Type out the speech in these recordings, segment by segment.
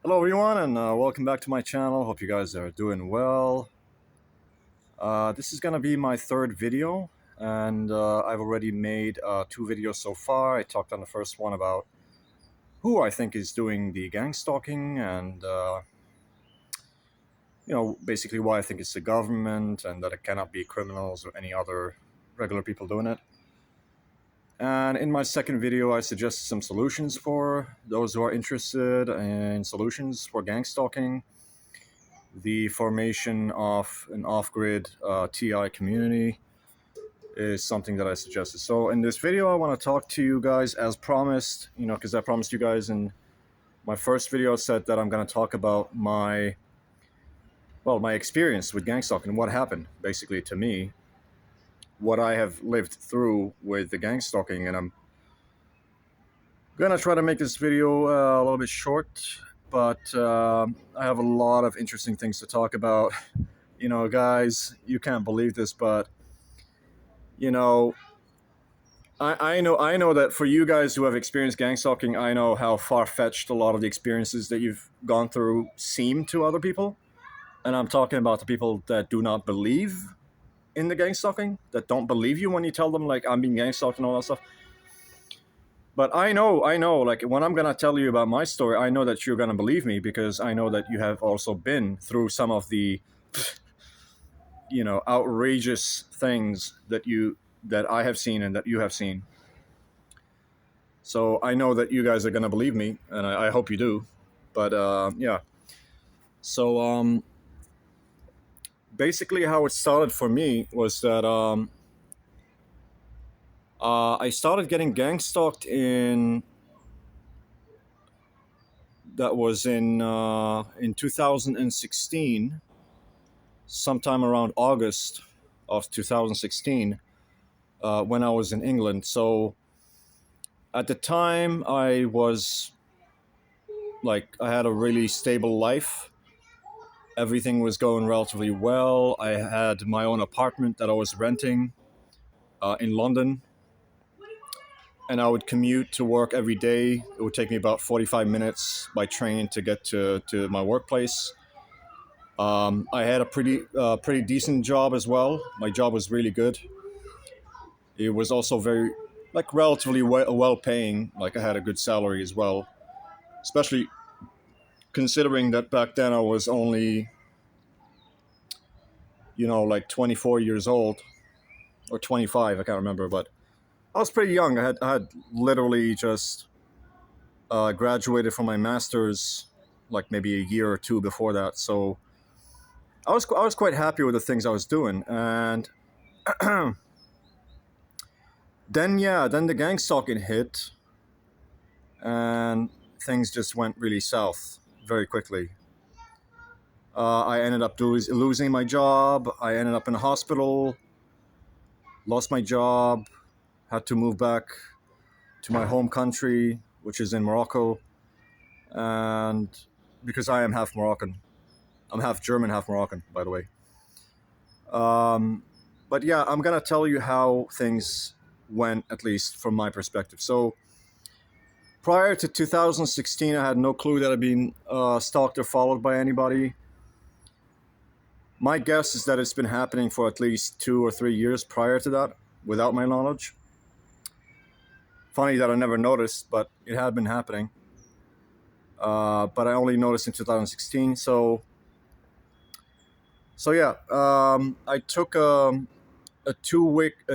Hello everyone and welcome back to my channel. Hope you guys are doing well. This is gonna be my third video and I've already made two videos so far. I talked on the first one about who I think is doing the gang stalking and basically why I think it's the government and that it cannot be criminals or any other regular people doing it. And in my second video I suggested some solutions for those who are interested in solutions for gang stalking. The formation of an off-grid TI community is something that I suggested. So in this video, I want to talk to you guys as promised, because I promised you guys in my first video said that I'm going to talk about my experience with gang stalking, what happened basically to me, what I have lived through with the gang stalking, and I'm going to try to make this video a little bit short, but I have a lot of interesting things to talk about. Guys, you can't believe this, but I know that for you guys who have experienced gang stalking, I know how far-fetched a lot of the experiences that you've gone through seem to other people. And I'm talking about the people that do not believe in the gang stalking, that don't believe you when you tell them, like, I'm being gang stalked and all that stuff. But I know, like, when I'm gonna tell you about my story, I know that you're gonna believe me because I know that you have also been through some of the outrageous things that I have seen and that you have seen. So I know that you guys are gonna believe me, and I hope you do. But yeah. So basically, how it started for me was that I started getting gang stalked in 2016, sometime around August of 2016, when I was in England. So at the time, I had a really stable life. Everything was going relatively well. I had my own apartment that I was renting in London, and I would commute to work every day. It would take me about 45 minutes by train to get to my workplace. I had a pretty decent job as well. My job was really good. It was also very, relatively well paying. Like, I had a good salary as well, especially considering that back then I was only 24 years old or 25, I can't remember, but I was pretty young. I had literally just graduated from my master's like maybe a year or two before that. So I was quite happy with the things I was doing. And then the gang stalking hit and things just went really south very quickly. I ended up losing my job. I ended up in a hospital, lost my job, had to move back to my home country, which is in Morocco. And because I am half Moroccan, I'm half German, half Moroccan, by the way. But yeah, I'm gonna tell you how things went, at least from my perspective. So prior to 2016, I had no clue that I'd been stalked or followed by anybody. My guess is that it's been happening for at least 2 or 3 years prior to that, without my knowledge. Funny that I never noticed, but it had been happening. But I only noticed in 2016. So yeah, I took a 2-week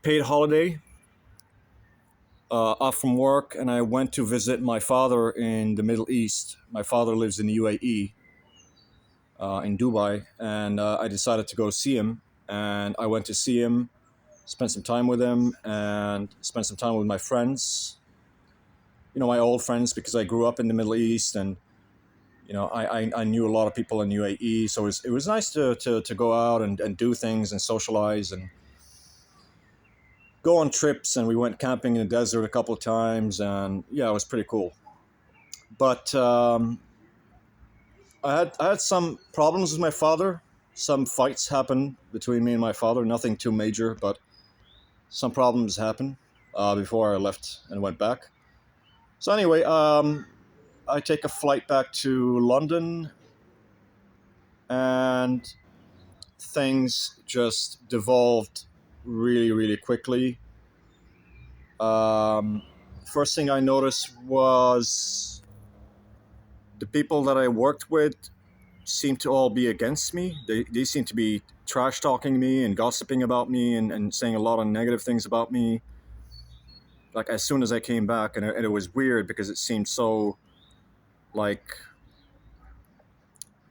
paid holiday off from work, and I went to visit my father in the Middle East. My father lives in the UAE, in Dubai, and I decided to go see him. And I went to see him, spent some time with him, and spent some time with my friends. My old friends, because I grew up in the Middle East, and I knew a lot of people in UAE, so it was nice to go out and do things and socialize and go on trips. And we went camping in the desert a couple of times, and yeah, it was pretty cool. But I had some problems with my father. Some fights happened between me and my father. Nothing too major, but some problems happened before I left and went back. So anyway, I take a flight back to London, and things just devolved really, really quickly. Um, First thing I noticed was the people that I worked with seemed to all be against me. They seemed to be trash talking me and gossiping about me, and saying a lot of negative things about me. Like as soon as I came back, and it was weird because it seemed so like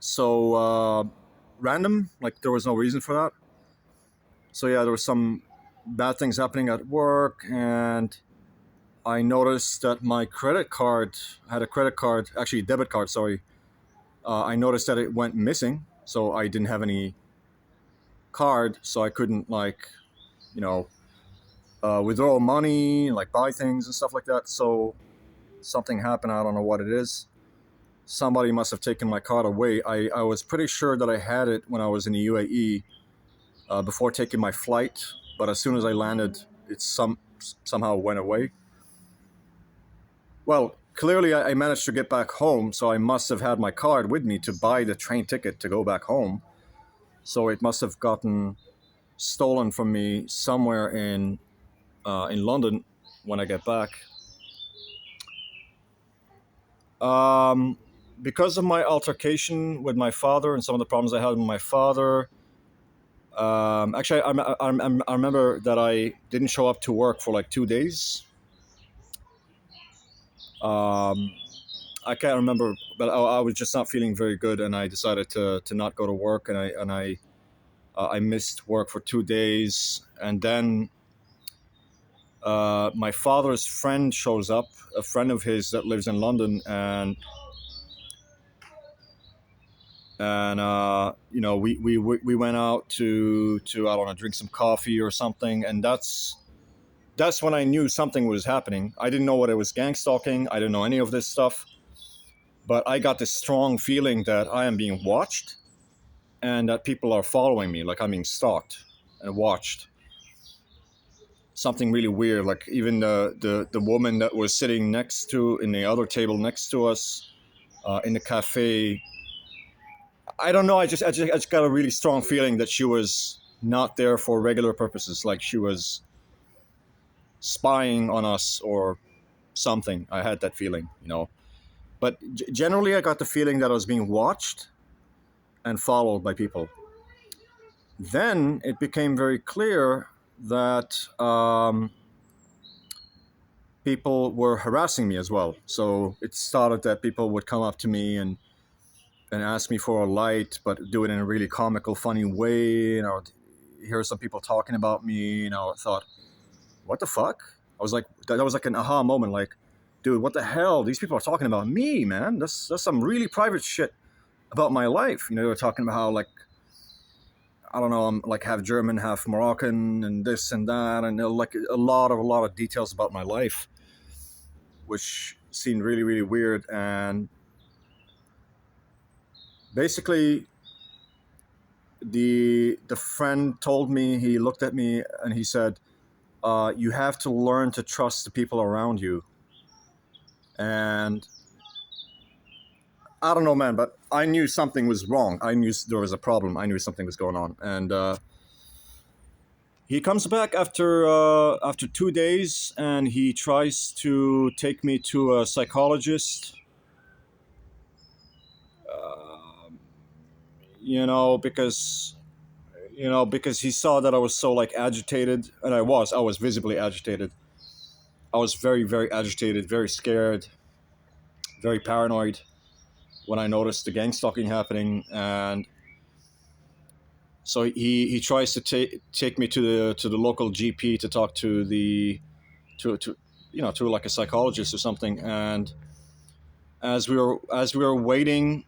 so random. Like there was no reason for that. So yeah, there was some bad things happening at work, and I noticed that my credit card I had a credit card, actually debit card, sorry. I noticed that it went missing, so I didn't have any card, so I couldn't like you know withdraw money, like buy things and stuff like that. So something happened. I don't know what it is. Somebody must have taken my card away. I was pretty sure that I had it when I was in the UAE before taking my flight, but as soon as I landed, it somehow went away. Well, clearly I managed to get back home, so I must have had my card with me to buy the train ticket to go back home. So it must have gotten stolen from me somewhere in London when I get back. Um, because of my altercation with my father and some of the problems I had with my father, actually, I remember that I didn't show up to work for like 2 days. Um, I can't remember, but I was just not feeling very good, and I decided to not go to work, and I missed work for 2 days, and then my father's friend shows up, a friend of his that lives in London, and we went out to I don't know, drink some coffee or something, and that's when I knew something was happening. I didn't know what it was, gang stalking. I didn't know any of this stuff, but I got this strong feeling that I am being watched and that people are following me, like I'm being stalked and watched. Something really weird. Like even the woman that was sitting next to in the other table next to us in the cafe. I don't know. I just got a really strong feeling that she was not there for regular purposes. Like she was spying on us or something. I had that feeling. But generally, I got the feeling that I was being watched and followed by people. Then it became very clear that people were harassing me as well. So it started that people would come up to me and ask me for a light, but do it in a really comical, funny way. And I would hear some people talking about me. I thought, what the fuck? I was like, that was like an aha moment. Like, dude, what the hell? These people are talking about me, man. That's some really private shit about my life. They were talking about how like I don't know, I'm like half German, half Moroccan, and this and that, and like a lot of details about my life, which seemed really, really weird. And basically, the friend told me, he looked at me and he said, "You have to learn to trust the people around you." And I don't know, man, but I knew something was wrong. I knew there was a problem. I knew something was going on, and he comes back after 2 days, and he tries to take me to a psychologist. Uh, because he saw that I was so like agitated, and I was visibly agitated. I was very, very agitated, very scared, very paranoid when I noticed the gang stalking happening, and so he tries to take me to the local GP to talk to to like a psychologist or something. And as we were waiting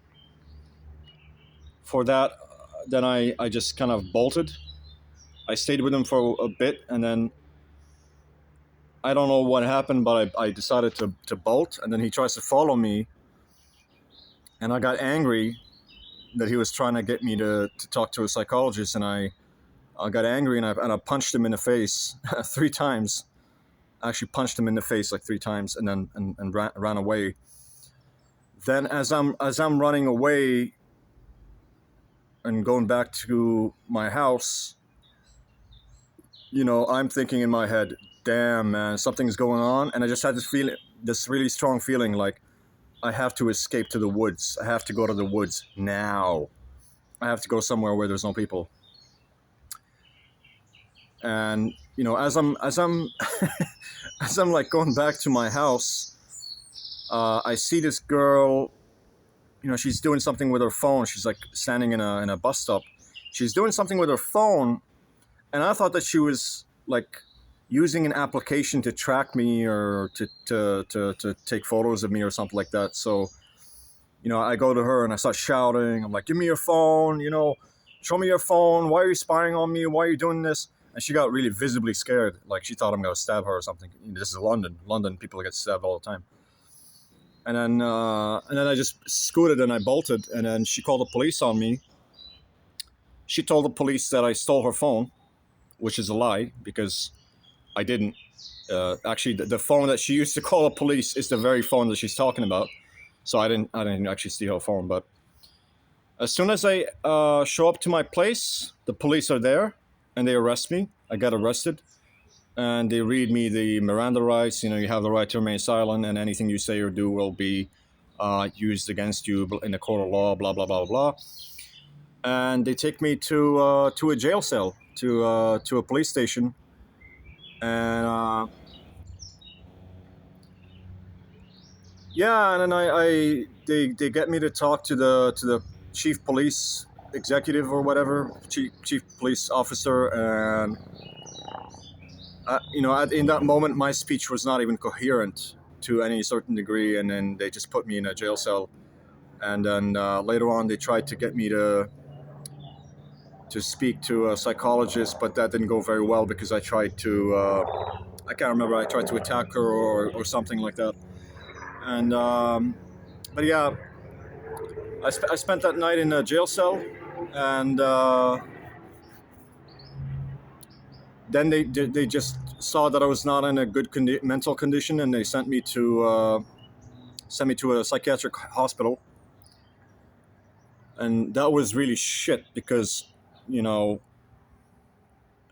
for that, then I just kind of bolted. I stayed with him for a bit, and then I don't know what happened, but I decided to bolt, and then he tries to follow me, and I got angry that he was trying to get me to talk to a psychologist, and I got angry, and I punched him in the face 3 times. I actually punched him in the face like 3 times, and then ran away. Then as I'm running away and going back to my house, I'm thinking in my head, damn man, something's going on, and I just had this really strong feeling like I have to escape to the woods. I have to go to the woods now. I have to go somewhere where there's no people. And as I'm as I'm like going back to my house, I see this girl. She's doing something with her phone. She's like standing in a bus stop. She's doing something with her phone, and I thought that she was like using an application to track me or to take photos of me or something like that. So I go to her and I start shouting. I'm like, "Give me your phone! Show me your phone! Why are you spying on me? Why are you doing this?" And she got really visibly scared, like she thought I'm gonna stab her or something. This is London. London people get stabbed all the time. And then I just scooted and I bolted. And then she called the police on me. She told the police that I stole her phone, which is a lie because I didn't. Actually, the phone that she used to call the police is the very phone that she's talking about. So I didn't actually steal her phone. But as soon as I show up to my place, the police are there and they arrest me. I got arrested. And they read me the Miranda rights. You have the right to remain silent, and anything you say or do will be used against you in the court of law. Blah blah blah blah. And they take me to a jail cell, to a police station, and yeah, and then they get me to talk to the chief police executive or whatever, chief police officer, and in that moment, my speech was not even coherent to any certain degree, and then they just put me in a jail cell. And then later on, they tried to get me to speak to a psychologist, but that didn't go very well because I tried to, I can't remember, I tried to attack her or something like that. And but yeah, I spent that night in a jail cell, and then they just saw that I was not in a good mental condition, and they sent me to a psychiatric hospital. And that was really shit because you know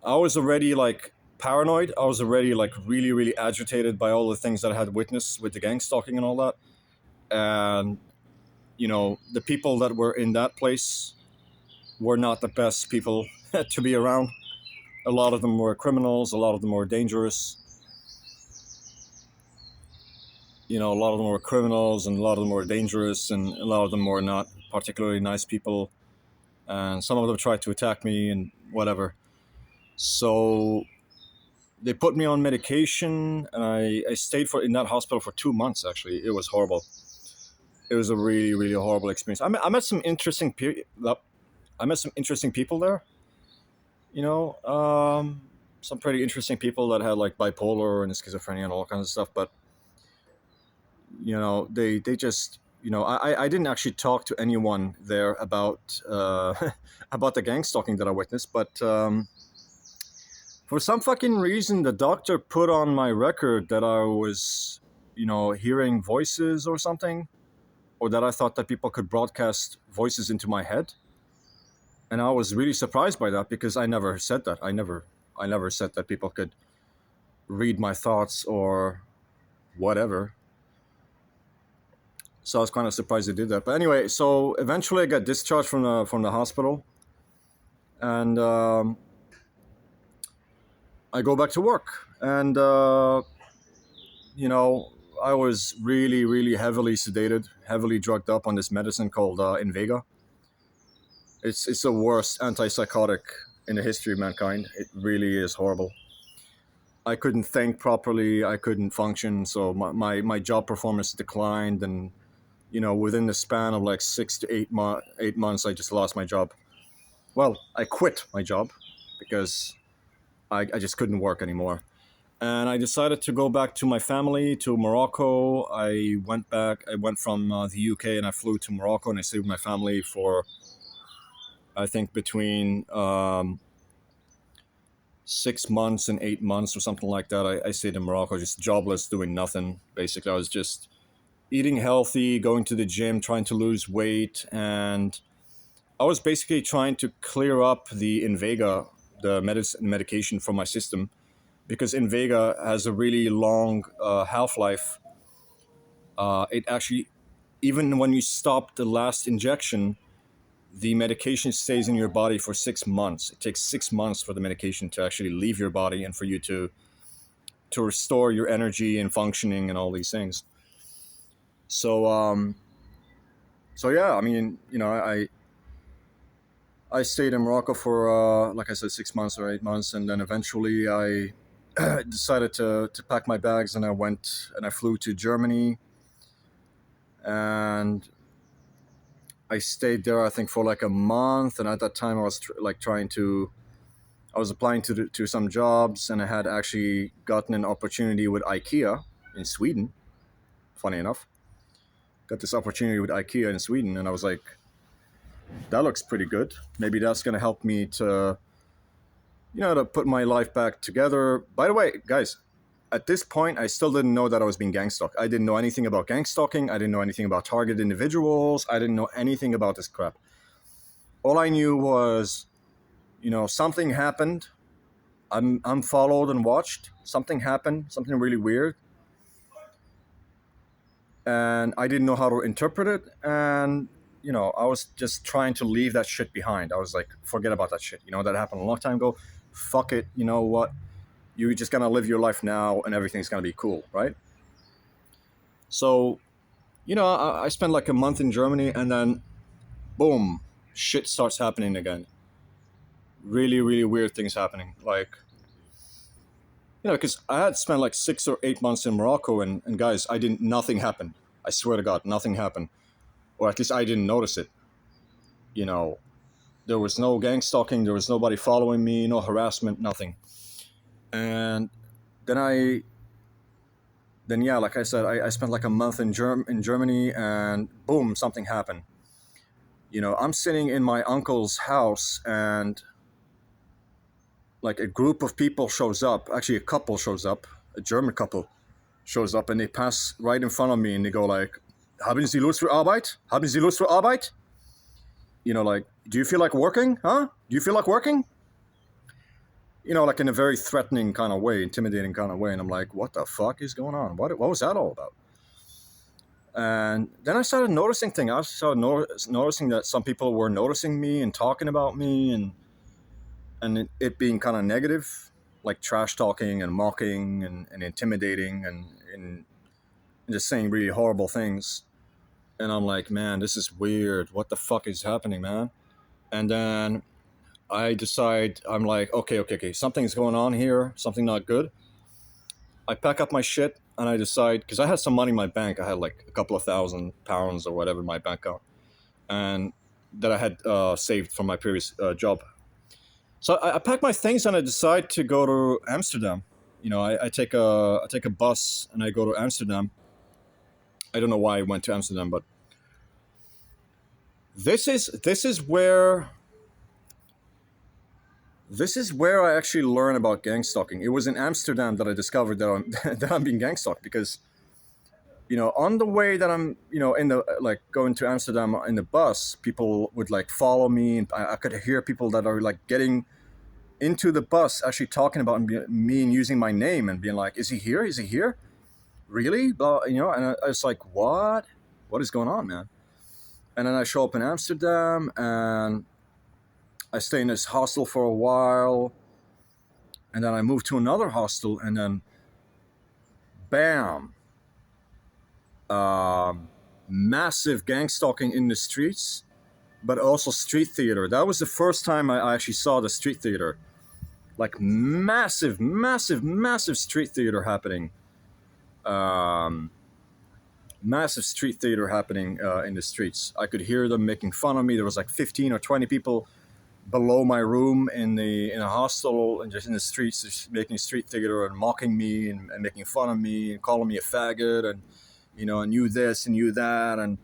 I was already like paranoid. I was already like really really agitated by all the things that I had witnessed with the gang stalking and all that. And the people that were in that place were not the best people to be around. A lot of them were criminals, a lot of them were dangerous. A lot of them were criminals, and a lot of them were dangerous, and a lot of them were not particularly nice people. And some of them tried to attack me and whatever. So they put me on medication, and I stayed in that hospital for 2 months. Actually, it was horrible. It was a really really horrible experience. I met some interesting people there. Some pretty interesting people that had like bipolar and schizophrenia and all kinds of stuff. But they just I didn't actually talk to anyone there about about the gang stalking that I witnessed, but for some fucking reason the doctor put on my record that I was hearing voices or something, or that I thought that people could broadcast voices into my head. And I was really surprised by that because I never said that. I never said that people could read my thoughts or whatever. So I was kind of surprised they did that. But anyway, so eventually I got discharged from the hospital, and I go back to work, and I was really really heavily sedated, heavily drugged up on this medicine called Invega. It's the worst antipsychotic in the history of mankind. It really is horrible. I couldn't think properly. I couldn't function. So my job performance declined, and within the span of like 6 to 8 months, I just lost my job. Well, I quit my job because I just couldn't work anymore. And I decided to go back to my family, to Morocco. I went back. I went from the UK and I flew to Morocco, and I stayed with my family for, I think, between 6 months and 8 months or something like that. I stayed in Morocco, just jobless, doing nothing. Basically, I was just eating healthy, going to the gym, trying to lose weight, and I was basically trying to clear up the Invega, the medication from my system, because Invega has a really long half life. It actually, even when you stop the last injection, the medication stays in your body for 6 months. It takes 6 months for the medication to actually leave your body and for you to restore your energy and functioning and all these things. So so yeah, I mean, I stayed in Morocco for like I said, 6 months or 8 months, and then eventually I decided to pack my bags, and I went and I flew to Germany, and I stayed there I think for like a month, and at that time I was I was applying to some jobs, and I had actually gotten an opportunity with IKEA in Sweden. Funny enough, got this opportunity with IKEA in Sweden, and I was like, that looks pretty good. Maybe that's gonna help me to to put my life back together. By the way, guys, at this point, I still didn't know that I was being gangstalked. I didn't know anything about gangstalking. I didn't know anything about target individuals. I didn't know anything about this crap. All I knew was, something happened. I'm followed and watched. Something happened. Something really weird, and I didn't know how to interpret it. And I was just trying to leave that shit behind. I was like, forget about that shit. That happened a long time ago. Fuck it. You know what? You're just gonna live your life now, and everything's gonna be cool, right? So, I spent like a month in Germany, and then boom, shit starts happening again. Really, really weird things happening. Like, because I had spent like 6 or 8 months in Morocco, and guys, nothing happened. I swear to God, nothing happened, or at least I didn't notice it. You know, there was no gang stalking, there was nobody following me, no harassment, nothing. And then yeah, like I said, I spent like a month in Germany, and boom, something happened. I'm sitting in my uncle's house, and like a group of people shows up. Actually, a couple shows up, a German couple shows up, and they pass right in front of me, and they go like, "Haben Sie Lust für Arbeit? Haben Sie Lust für Arbeit?" Like, do you feel like working? Huh? Do you feel like working? Like in a very threatening kind of way, intimidating kind of way. And I'm like, what the fuck is going on? What was that all about? And then I started noticing things. I started noticing that some people were noticing me and talking about me, and it being kind of negative, like trash talking and mocking and intimidating and just saying really horrible things. And I'm like, man, this is weird. What the fuck is happening, man? And then I decide, I'm like, okay, something's going on here, something not good. I pack up my shit and I decide, because I had some money in my bank. I had like a couple of £1,000 or whatever in my bank account, and that I had saved from my previous job. So I pack my things and I decide to go to Amsterdam. I take a bus and I go to Amsterdam. I don't know why I went to Amsterdam, but this is where I actually learned about gang stalking. It was in Amsterdam that I discovered that I'm that I'm being gang stalked, because on the way that I'm in the like going to Amsterdam in the bus, people would like follow me, and I could hear people that are like getting into the bus actually talking about me and using my name and being like, is he here? Is he here? Really? And I was like, what is going on, man? And then I show up in Amsterdam, and I stay in this hostel for a while, and then I move to another hostel, and then bam, massive gang stalking in the streets, but also street theater. That was the first time I actually saw the street theater, like massive, massive, massive street theater happening. Um, Massive street theater happening in the streets. I could hear them making fun of me. There was like 15 or 20 people below my room in a hostel, and just in the streets, just making street theater and mocking me and making fun of me and calling me a faggot, and and you this and you that, and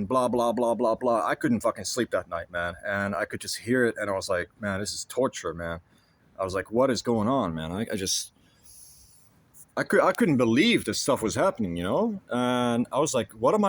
blah blah blah blah blah. I couldn't fucking sleep that night, man, and I could just hear it, and I was like, man, this is torture, man. I was like, what is going on, man? I just I couldn't believe this stuff was happening, you know? And I was like, what am